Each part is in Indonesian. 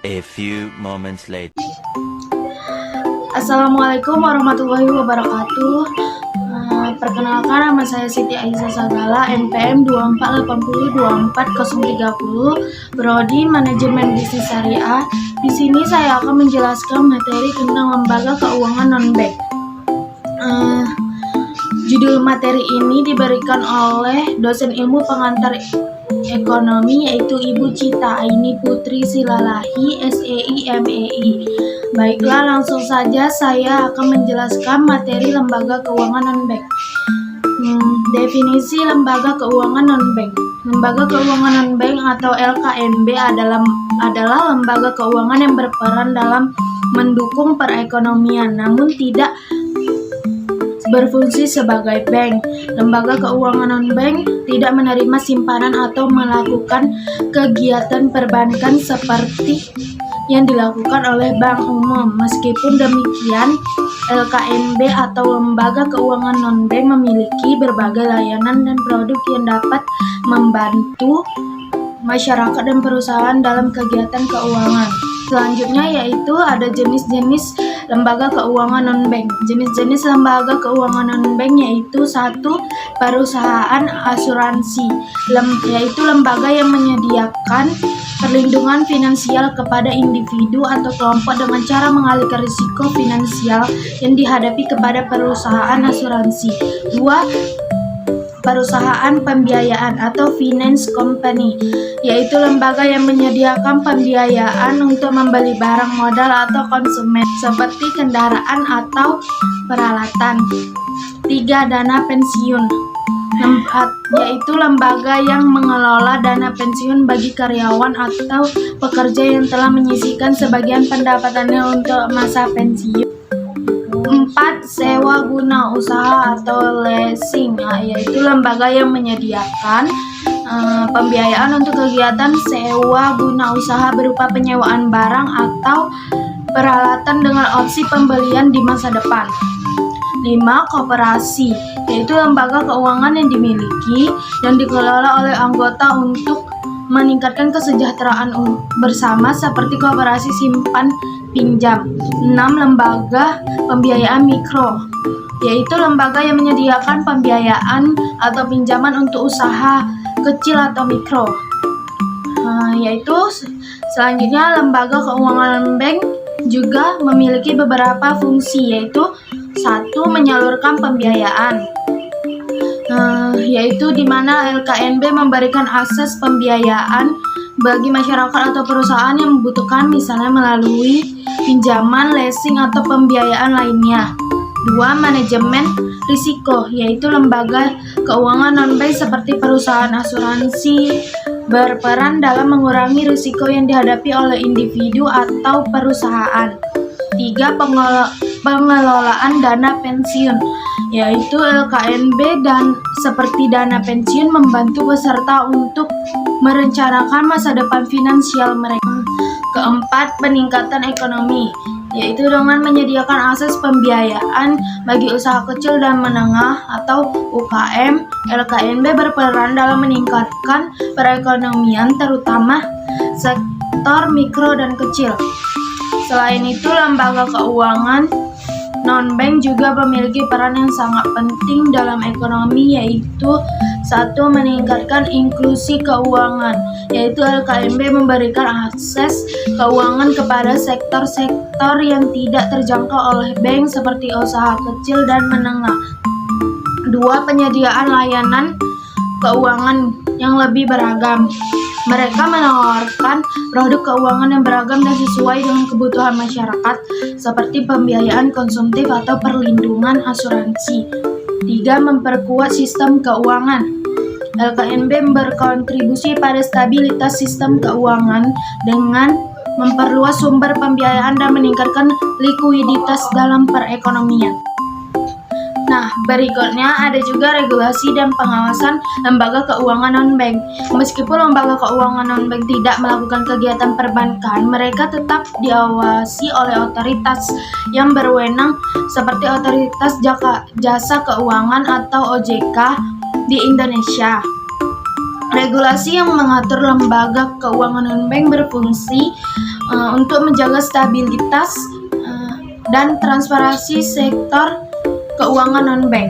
A few moments later. Assalamualaikum warahmatullahi wabarakatuh. Perkenalkan, nama saya Siti Aisyah Sagala, NPM 248024030, Prodi Manajemen Bisnis Syariah. Di sini saya akan menjelaskan materi tentang lembaga keuangan non-bank. Judul materi ini diberikan oleh dosen ilmu pengantar ekonomi, yaitu Ibu Cita Aini Putri Silalahi, SEI MEI. Baiklah, langsung saja saya akan menjelaskan materi lembaga keuangan non-bank. Definisi lembaga keuangan non-bank. Lembaga keuangan non-bank atau LKNB adalah lembaga keuangan yang berperan dalam mendukung perekonomian, namun tidak berfungsi sebagai bank. Lembaga keuangan non-bank tidak menerima simpanan atau melakukan kegiatan perbankan seperti yang dilakukan oleh bank umum. Meskipun demikian, LKNB atau lembaga keuangan non-bank memiliki berbagai layanan dan produk yang dapat membantu masyarakat dan perusahaan dalam kegiatan keuangan. Selanjutnya yaitu ada jenis-jenis lembaga keuangan non-bank. Jenis-jenis lembaga keuangan non-bank yaitu 1. Perusahaan asuransi, yaitu lembaga yang menyediakan perlindungan finansial kepada individu atau kelompok dengan cara mengalihkan risiko finansial yang dihadapi kepada perusahaan asuransi. 2. Perusahaan pembiayaan atau finance company, yaitu lembaga yang menyediakan pembiayaan untuk membeli barang modal atau konsumen seperti kendaraan atau peralatan. 3. Dana pensiun, yaitu lembaga yang mengelola dana pensiun bagi karyawan atau pekerja yang telah menyisihkan sebagian pendapatannya untuk masa pensiun. 4. Sewa guna usaha atau leasing, yaitu lembaga yang menyediakan pembiayaan untuk kegiatan sewa guna usaha berupa penyewaan barang atau peralatan dengan opsi pembelian di masa depan. 5. Koperasi, yaitu lembaga keuangan yang dimiliki dan dikelola oleh anggota untuk meningkatkan kesejahteraan bersama seperti koperasi simpan pinjam. 6. Lembaga pembiayaan mikro, yaitu lembaga yang menyediakan pembiayaan atau pinjaman untuk usaha kecil atau mikro. Yaitu selanjutnya lembaga keuangan bank juga memiliki beberapa fungsi, yaitu 1. Menyalurkan pembiayaan, yaitu di mana LKNB memberikan akses pembiayaan bagi masyarakat atau perusahaan yang membutuhkan, misalnya melalui pinjaman, leasing, atau pembiayaan lainnya. 2. Manajemen risiko, yaitu lembaga keuangan non-bank seperti perusahaan asuransi berperan dalam mengurangi risiko yang dihadapi oleh individu atau perusahaan. 3. Pengelolaan dana pensiun, yaitu LKNB dan seperti dana pensiun membantu peserta untuk merencanakan masa depan finansial mereka. 4. Peningkatan ekonomi, yaitu dengan menyediakan akses pembiayaan bagi usaha kecil dan menengah atau UKM. LKNB berperan dalam meningkatkan perekonomian terutama sektor mikro dan kecil. Selain itu, lembaga keuangan non-bank juga memiliki peran yang sangat penting dalam ekonomi, yaitu 1. Meningkatkan inklusi keuangan, yaitu LKNB memberikan akses keuangan kepada sektor-sektor yang tidak terjangkau oleh bank seperti usaha kecil dan menengah. 2. Penyediaan layanan keuangan yang lebih beragam. Mereka menawarkan produk keuangan yang beragam dan sesuai dengan kebutuhan masyarakat, seperti pembiayaan konsumtif atau perlindungan asuransi. 3. Memperkuat sistem keuangan. LKNB berkontribusi pada stabilitas sistem keuangan dengan memperluas sumber pembiayaan dan meningkatkan likuiditas dalam perekonomian. Nah, berikutnya ada juga regulasi dan pengawasan lembaga keuangan non-bank. Meskipun lembaga keuangan non-bank tidak melakukan kegiatan perbankan, mereka tetap diawasi oleh otoritas yang berwenang seperti Otoritas Jasa Keuangan atau OJK di Indonesia. Regulasi yang mengatur lembaga keuangan non-bank berfungsi untuk menjaga stabilitas dan transparansi sektor keuangan non-bank,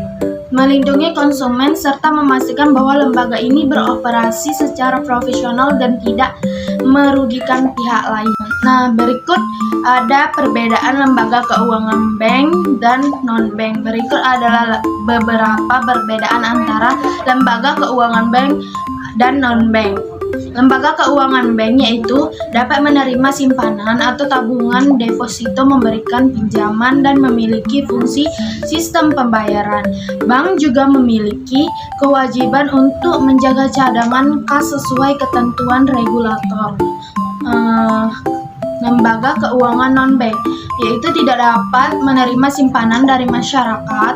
melindungi konsumen, serta memastikan bahwa lembaga ini beroperasi secara profesional dan tidak merugikan pihak lain. Nah, berikut ada perbedaan lembaga keuangan bank dan non-bank. Berikut adalah beberapa perbedaan antara lembaga keuangan bank dan non-bank. Lembaga keuangan bank yaitu dapat menerima simpanan atau tabungan deposito, memberikan pinjaman, dan memiliki fungsi sistem pembayaran. Bank juga memiliki kewajiban untuk menjaga cadangan kas sesuai ketentuan regulator. Lembaga keuangan non-bank yaitu tidak dapat menerima simpanan dari masyarakat.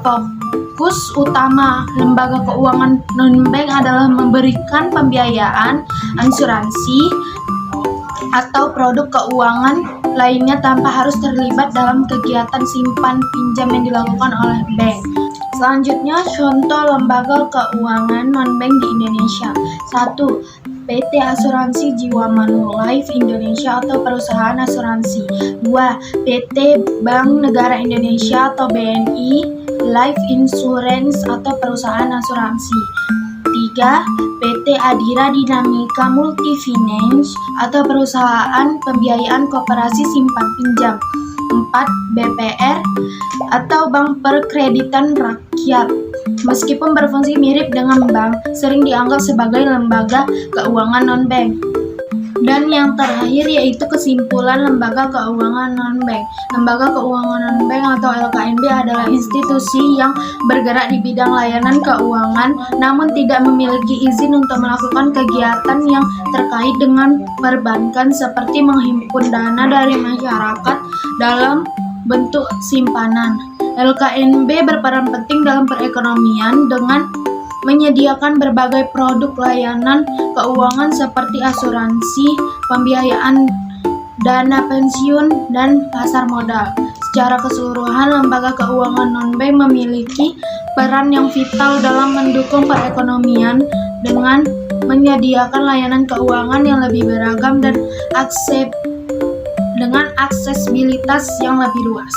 Fokus utama lembaga keuangan non-bank adalah memberikan pembiayaan, asuransi, atau produk keuangan lainnya tanpa harus terlibat dalam kegiatan simpan pinjam yang dilakukan oleh bank. Selanjutnya, contoh lembaga keuangan non-bank di Indonesia. 1. PT Asuransi Jiwa Manulife Indonesia atau perusahaan asuransi. 2. PT Bank Negara Indonesia atau BNI Life Insurance atau perusahaan asuransi. 3. PT Adira Dinamika Multifinance atau perusahaan pembiayaan koperasi simpan pinjam. 4. BPR atau Bank Perkreditan Rakyat. Meskipun berfungsi mirip dengan bank, sering dianggap sebagai lembaga keuangan non-bank. Dan yang terakhir yaitu kesimpulan lembaga keuangan non-bank. Lembaga keuangan non-bank atau LKNB adalah institusi yang bergerak di bidang layanan keuangan namun tidak memiliki izin untuk melakukan kegiatan yang terkait dengan perbankan seperti menghimpun dana dari masyarakat dalam bentuk simpanan. LKNB berperan penting dalam perekonomian dengan menyediakan berbagai produk layanan keuangan seperti asuransi, pembiayaan, dana pensiun, dan pasar modal. Secara keseluruhan, lembaga keuangan non-bank memiliki peran yang vital dalam mendukung perekonomian dengan menyediakan layanan keuangan yang lebih beragam dan dengan aksesibilitas yang lebih luas.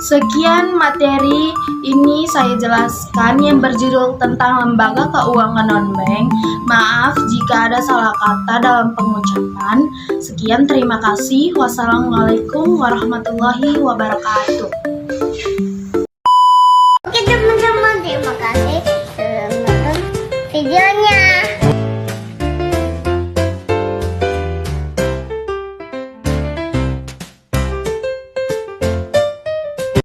Sekian materi ini saya jelaskan yang berjudul tentang lembaga keuangan non-bank. Maaf jika ada salah kata dalam pengucapan. Sekian, terima kasih. Wassalamualaikum warahmatullahi wabarakatuh. Oke teman-teman, terima kasih sudah menonton video